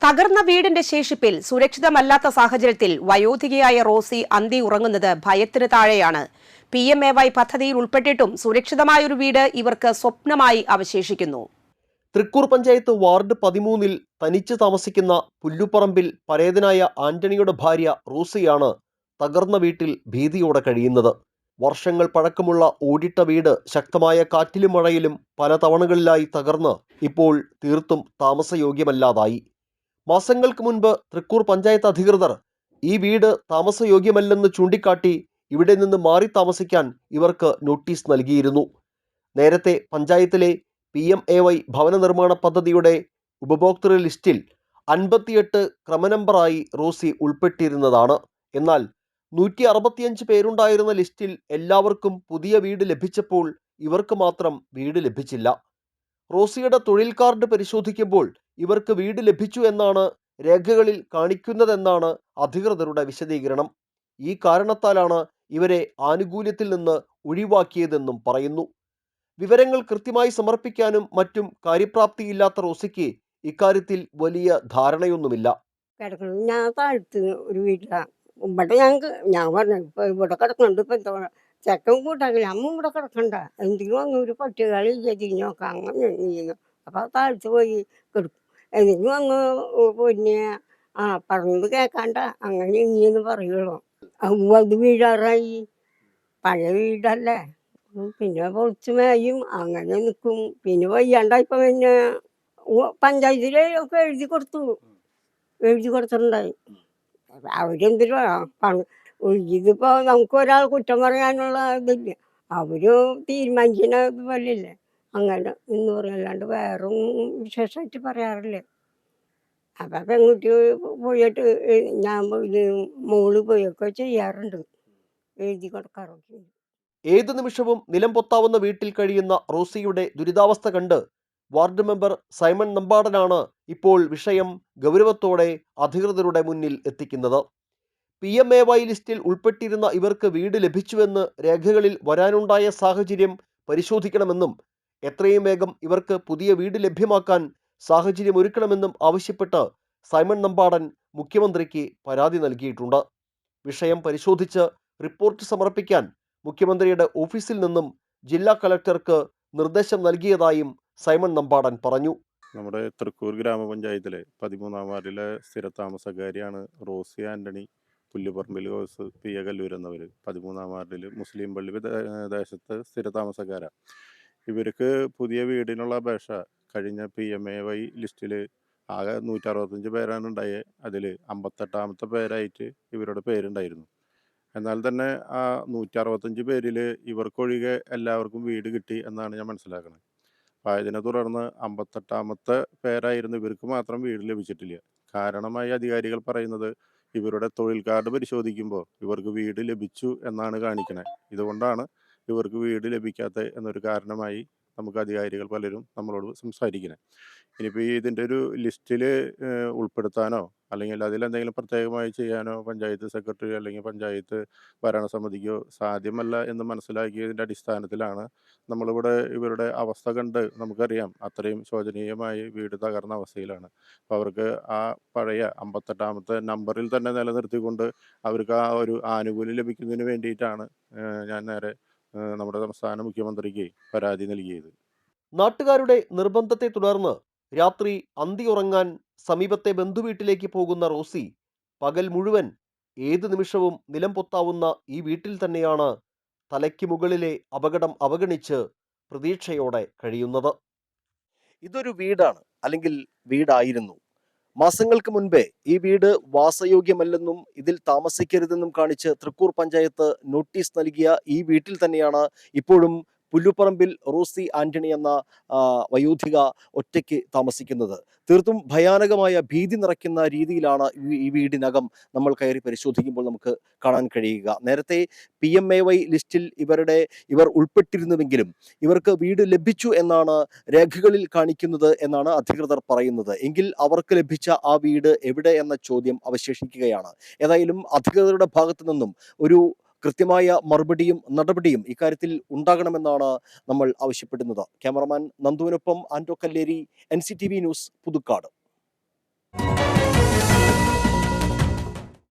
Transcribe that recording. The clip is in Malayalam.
തകർന്ന വീടിന്റെ ശേഷിപ്പിൽ സുരക്ഷിതമല്ലാത്ത സാഹചര്യത്തിൽ വയോധികയായ റോസി അന്തി ഉറങ്ങുന്നത് ഭയത്തിന് താഴെയാണ്. PMAY പദ്ധതിയിൽ ഉൾപ്പെട്ടിട്ടും സുരക്ഷിതമായൊരു വീട് ഇവർക്ക് സ്വപ്നമായി അവശേഷിക്കുന്നു. തൃക്കൂർ പഞ്ചായത്ത് വാർഡ് 13-ൽ തനിച്ച് താമസിക്കുന്ന പുല്ലുപറമ്പിൽ പരേതനായ ആന്റണിയുടെ ഭാര്യ റോസിയാണ് തകർന്ന വീട്ടിൽ ഭീതിയോടെ കഴിയുന്നത്. വർഷങ്ങൾ പഴക്കമുള്ള ഓടിട്ട വീട് ശക്തമായ കാറ്റിലും മഴയിലും പല തവണകളിലായി തകർന്ന് ഇപ്പോൾ തീർത്തും താമസയോഗ്യമല്ലാതായി. മാസങ്ങൾക്ക് മുൻപ് തൃക്കൂർ പഞ്ചായത്ത് അധികൃതർ ഈ വീട് താമസയോഗ്യമല്ലെന്ന് ചൂണ്ടിക്കാട്ടി ഇവിടെ നിന്ന് മാറി താമസിക്കാൻ ഇവർക്ക് നോട്ടീസ് നൽകിയിരുന്നു. നേരത്തെ പഞ്ചായത്തിലെ PMAY ഭവന നിർമ്മാണ പദ്ധതിയുടെ ഉപഭോക്തൃ ലിസ്റ്റിൽ 58 ക്രമനമ്പറായി റോസി ഉൾപ്പെട്ടിരുന്നതാണ്. എന്നാൽ 165 പേരുണ്ടായിരുന്ന ലിസ്റ്റിൽ എല്ലാവർക്കും പുതിയ വീട് ലഭിച്ചപ്പോൾ ഇവർക്ക് മാത്രം വീട് ലഭിച്ചില്ല. റോസിയുടെ തൊഴിൽ കാർഡ് പരിശോധിക്കുമ്പോൾ ഇവർക്ക് വീട് ലഭിച്ചു എന്നാണ് രേഖകളിൽ കാണിക്കുന്നതെന്നാണ് അധികൃതരുടെ വിശദീകരണം. ഈ കാരണത്താലാണ് ഇവരെ ആനുകൂല്യത്തിൽ നിന്ന് ഒഴിവാക്കിയതെന്നും പറയുന്നു. വിവരങ്ങൾ കൃത്യമായി സമർപ്പിക്കാനും മറ്റും കാര്യപ്രാപ്തിയില്ലാത്ത റോസിക്ക് ഇക്കാര്യത്തിൽ വലിയ ധാരണയൊന്നുമില്ല. ഞാൻ താഴ്ത്ത് ഒരു വീട്ടിലാണ്. ഇവിടെ ഞാൻ പറഞ്ഞു ഇപ്പൊ ഇവിടെ കിടക്കുന്നുണ്ട്. ഇപ്പൊ എന്താ ചെക്കൻ കൂട്ടാക്കില്ല, അമ്മ ഇവിടെ കിടക്കണ്ട, എന്തെങ്കിലും അങ്ങ് ഒരു പറ്റുകളി തിരിഞ്ഞു നോക്കാം, അങ്ങനെ ചെയ്യുന്നു. അപ്പൊ താഴ്ത്ത് പോയി കിടക്കും. എന്തെങ്കിലും അങ്ങ് പിന്നെ പറഞ്ഞത് കേൾക്കാണ്ട അങ്ങനെ ഇനിയെന്ന് പറയുള്ളൂ. അത് വീഴാറായി, പഴയ വീടല്ലേ. പിന്നെ പൊളിച്ചു മേയും അങ്ങനെ നിൽക്കും. പിന്നെ വയ്യാണ്ടായിപ്പോ പിന്നെ പഞ്ചായത്തിലൊക്കെ എഴുതി കൊടുത്തിട്ടുണ്ടായി. അവരെന്തിനാ ഇതിപ്പോ നമുക്ക് ഒരാൾ കുറ്റം പറയാനുള്ള ഇതില്ല. അവര് തീരുമാനിക്കുന്ന പോലെയല്ലേ അങ്ങനെ എന്ന് പറയല്ലാണ്ട് വേറെ വിശേഷമായിട്ട് പറയാറില്ല. അപ്പൊ പെൺകുട്ടി പോയിട്ട് ഞാൻ മോള് പോയൊക്കെ ചെയ്യാറുണ്ട്, എഴുതി കൊടുക്കാറൊക്കെ. ഏതു നിമിഷവും നിലം പൊത്താവുന്ന വീട്ടിൽ കഴിയുന്ന റോസിയുടെ ദുരിതാവസ്ഥ കണ്ട് വാർഡ് മെമ്പർ സൈമൺ നമ്പാടനാണ് ഇപ്പോൾ വിഷയം ഗൗരവത്തോടെ അധികൃതരുടെ മുന്നിൽ എത്തിക്കുന്നത്. PMAY ലിസ്റ്റിൽ ഉൾപ്പെട്ടിരുന്ന ഇവർക്ക് വീട് ലഭിച്ചുവെന്ന് രേഖകളിൽ വരാനുണ്ടായ സാഹചര്യം പരിശോധിക്കണമെന്നും എത്രയും വേഗം ഇവർക്ക് പുതിയ വീട് ലഭ്യമാക്കാൻ സാഹചര്യമൊരുക്കണമെന്നും ആവശ്യപ്പെട്ട് സൈമൺ നമ്പാടൻ മുഖ്യമന്ത്രിക്ക് പരാതി നൽകിയിട്ടുണ്ട്. വിഷയം പരിശോധിച്ച് റിപ്പോർട്ട് സമർപ്പിക്കാൻ മുഖ്യമന്ത്രിയുടെ ഓഫീസിൽ നിന്നും ജില്ലാ കളക്ടർക്ക് നിർദ്ദേശം നൽകിയതായും സൈമൺ നമ്പാടൻ പറഞ്ഞു. നമ്മുടെ തൃക്കൂർ ഗ്രാമപഞ്ചായത്തിലെ 13-ാം വാർഡിലെ സ്ഥിരതാമസക്കാരിയാണ് റോസി ആന്റണി, പുല്ലുപറമ്പിൽ ഹൗസ്, PA കല്ലൂർ എന്നവർ. 13-ാം വാർഡിൽ മുസ്ലിം പള്ളി ദേശത്ത് സ്ഥിരതാമസക്കാരാണ്. ഇവർക്ക് പുതിയ വീടിനുള്ള അപേക്ഷ കഴിഞ്ഞ PMAY ലിസ്റ്റിൽ ആകെ 165 പേരാണ് ഉണ്ടായത്. അതിൽ 58ാമത്തെ പേരായിട്ട് ഇവരുടെ പേരുണ്ടായിരുന്നു. എന്നാൽ തന്നെ ആ 165 പേരിൽ ഇവർക്കൊഴികെ എല്ലാവർക്കും വീട് കിട്ടി എന്നാണ് ഞാൻ മനസ്സിലാക്കുന്നത്. അപ്പോൾ ഇതിനെ തുടർന്ന് 58ാമത്തെ പേരായിരുന്നു ഇവർക്ക് മാത്രം വീട് ലഭിച്ചിട്ടില്ല. കാരണമായി അധികാരികൾ പറയുന്നത് ഇവരുടെ തൊഴിൽ കാർഡ് പരിശോധിക്കുമ്പോൾ ഇവർക്ക് വീട് ലഭിച്ചു എന്നാണ് കാണിക്കുന്നത്. ഇതുകൊണ്ടാണ് ഇവർക്ക് വീട് ലഭിക്കാത്ത എന്നൊരു കാരണമായി നമുക്ക് അധികാരികൾ പലരും നമ്മളോട് സംസാരിക്കുന്നത്. ഇനിയിപ്പോൾ ഇതിൻ്റെ ഒരു ലിസ്റ്റിൽ ഉൾപ്പെടുത്താനോ അല്ലെങ്കിൽ അതിലെന്തെങ്കിലും പ്രത്യേകമായി ചെയ്യാനോ പഞ്ചായത്ത് സെക്രട്ടറി അല്ലെങ്കിൽ പഞ്ചായത്ത് ഭരണസമിതിക്കോ സാധ്യമല്ല എന്ന് മനസ്സിലാക്കിയതിൻ്റെ അടിസ്ഥാനത്തിലാണ് നമ്മളിവിടെ ഇവരുടെ അവസ്ഥ കണ്ട് നമുക്കറിയാം അത്രയും ശോചനീയമായി വീട് തകർന്ന അവസ്ഥയിലാണ്. അപ്പോൾ അവർക്ക് ആ പഴയ 58ാമത്തെ നമ്പറിൽ തന്നെ നിലനിർത്തിക്കൊണ്ട് അവർക്ക് ആ ഒരു ആനുകൂല്യം ലഭിക്കുന്നതിന് വേണ്ടിയിട്ടാണ് ഞാൻ നേരെ നമ്മുടെ സംസ്ഥാന മുഖ്യമന്ത്രിക്ക് പരാതി നൽകിയത്. നാട്ടുകാരുടെ നിർബന്ധത്തെ തുടർന്ന് രാത്രി അന്തി ഉറങ്ങാൻ സമീപത്തെ ബന്ധുവീട്ടിലേക്ക് പോകുന്ന റോസി പകൽ മുഴുവൻ ഏതു നിമിഷവും നിലം പൊത്താവുന്ന ഈ വീട്ടിൽ തന്നെയാണ് തലയ്ക്ക് മുകളിലെ അപകടം അവഗണിച്ച് പ്രതീക്ഷയോടെ കഴിയുന്നത്. ഇതൊരു വീടാണ്, അല്ലെങ്കിൽ വീടായിരുന്നു. മാസങ്ങൾക്ക് മുൻപേ ഈ വീട് വാസയോഗ്യമല്ലെന്നും ഇതിൽ താമസിക്കരുതെന്നും കാണിച്ച് തൃക്കൂർ പഞ്ചായത്ത് നോട്ടീസ് നൽകിയ ഈ വീട്ടിൽ തന്നെയാണ് ഇപ്പോഴും പുല്ലുപറമ്പിൽ റോസി ആന്റണി എന്ന വയോധിക ഒറ്റയ്ക്ക് താമസിക്കുന്നത്. തീർത്തും ഭയാനകമായ ഭീതി നിറയ്ക്കുന്ന രീതിയിലാണ് ഈ വീടിനകം നമ്മൾ കയറി പരിശോധിക്കുമ്പോൾ നമുക്ക് കാണാൻ കഴിയുക. നേരത്തെ PMAY ലിസ്റ്റിൽ ഇവർ ഉൾപ്പെട്ടിരുന്നുവെങ്കിലും ഇവർക്ക് വീട് ലഭിച്ചു എന്നാണ് രേഖകളിൽ കാണിക്കുന്നത് എന്നാണ് അധികൃതർ പറയുന്നത്. എങ്കിൽ അവർക്ക് ലഭിച്ച ആ വീട് എവിടെ എന്ന ചോദ്യം അവശേഷിക്കുകയാണ്. ഏതായാലും അധികൃതരുടെ ഭാഗത്തു നിന്നും ഒരു കൃത്യമായ മറുപടിയും നടപടിയും ഇക്കാര്യത്തിൽ ഉണ്ടാകണമെന്നാണ് നമ്മൾ ആവശ്യപ്പെടുന്നത്. ക്യാമറമാൻ നന്ദുവിനൊപ്പം ആന്റോ കല്ലേരി, NCTV ന്യൂസ്, പുതുക്കാട്.